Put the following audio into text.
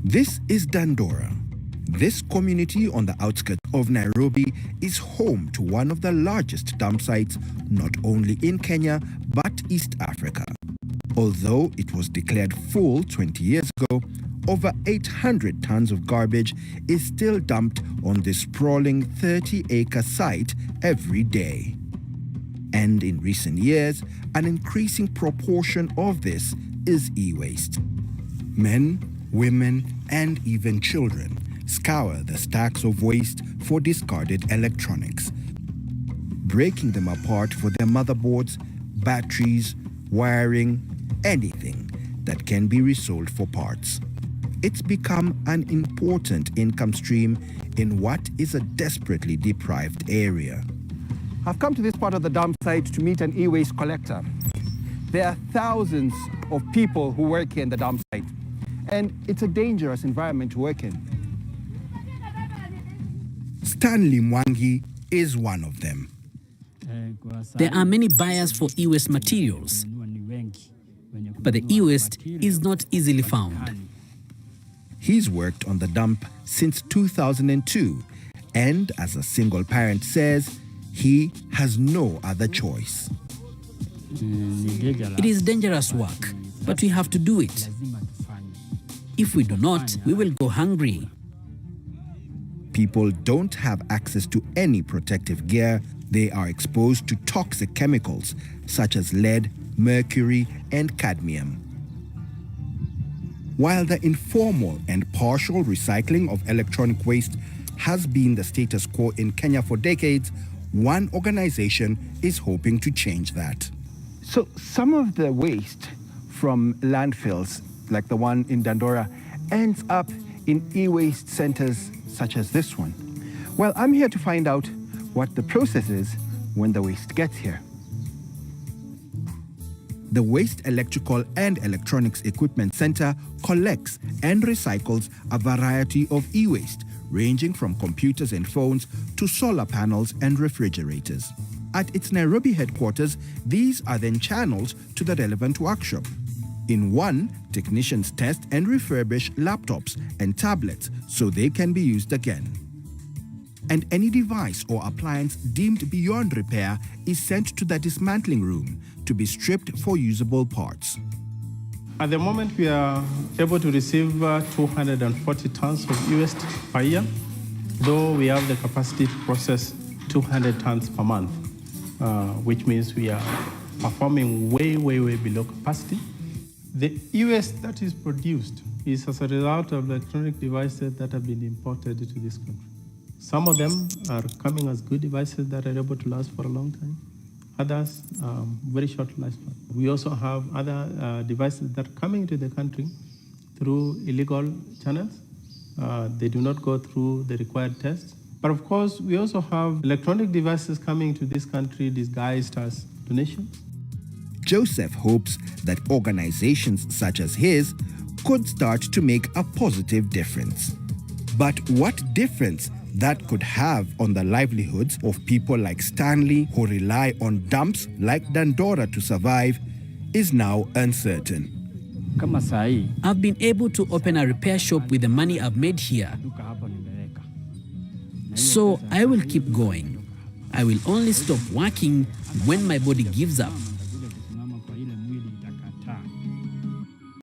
This is Dandora. This community on the outskirts of Nairobi is home to one of the largest dump sites not only in Kenya but East Africa. Although it was declared full 20 years ago, over 800 tons of garbage is still dumped on this sprawling 30-acre site every day. And in recent years, an increasing proportion of this is e-waste. Men, women, and even children scour the stacks of waste for discarded electronics, breaking them apart for their motherboards, batteries, wiring, anything that can be resold for parts. It's become an important income stream in what is a desperately deprived area. I've come to this part of the dump site to meet an e-waste collector. There are thousands of people who work here in the dump site, and it's a dangerous environment to work in. Stanley Mwangi is one of them. There are many buyers for e-waste materials, but the e-waste is not easily found. He's worked on the dump since 2002, and as a single parent says, he has no other choice. It is dangerous work, but we have to do it. If we do not, we will go hungry. People don't have access to any protective gear. They are exposed to toxic chemicals such as lead, mercury, and cadmium. While the informal and partial recycling of electronic waste has been the status quo in Kenya for decades, one organization is hoping to change that. So some of the waste from landfills, like the one in Dandora, ends up in e-waste centers such as this one. Well, I'm here to find out what the process is when the waste gets here. The Waste Electrical and Electronics Equipment Center collects and recycles a variety of e-waste, ranging from computers and phones to solar panels and refrigerators. At its Nairobi headquarters, these are then channeled to the relevant workshop. In one, technicians test and refurbish laptops and tablets so they can be used again. And any device or appliance deemed beyond repair is sent to the dismantling room to be stripped for usable parts. At the moment, we are able to receive 240 tons of e-waste per year, though we have the capacity to process 200 tons per month, which means we are performing way below capacity. The e-waste that is produced is as a result of electronic devices that have been imported to this country. Some of them are coming as good devices that are able to last for a long time. Others, very short lifespan. We also have other devices that are coming to the country through illegal channels. They do not go through the required tests. But of course, we also have electronic devices coming to this country disguised as donations. Joseph hopes that organizations such as his could start to make a positive difference. But what difference that could have on the livelihoods of people like Stanley who rely on dumps like Dandora to survive is now uncertain. I've been able to open a repair shop with the money I've made here. So I will keep going. I will only stop working when my body gives up.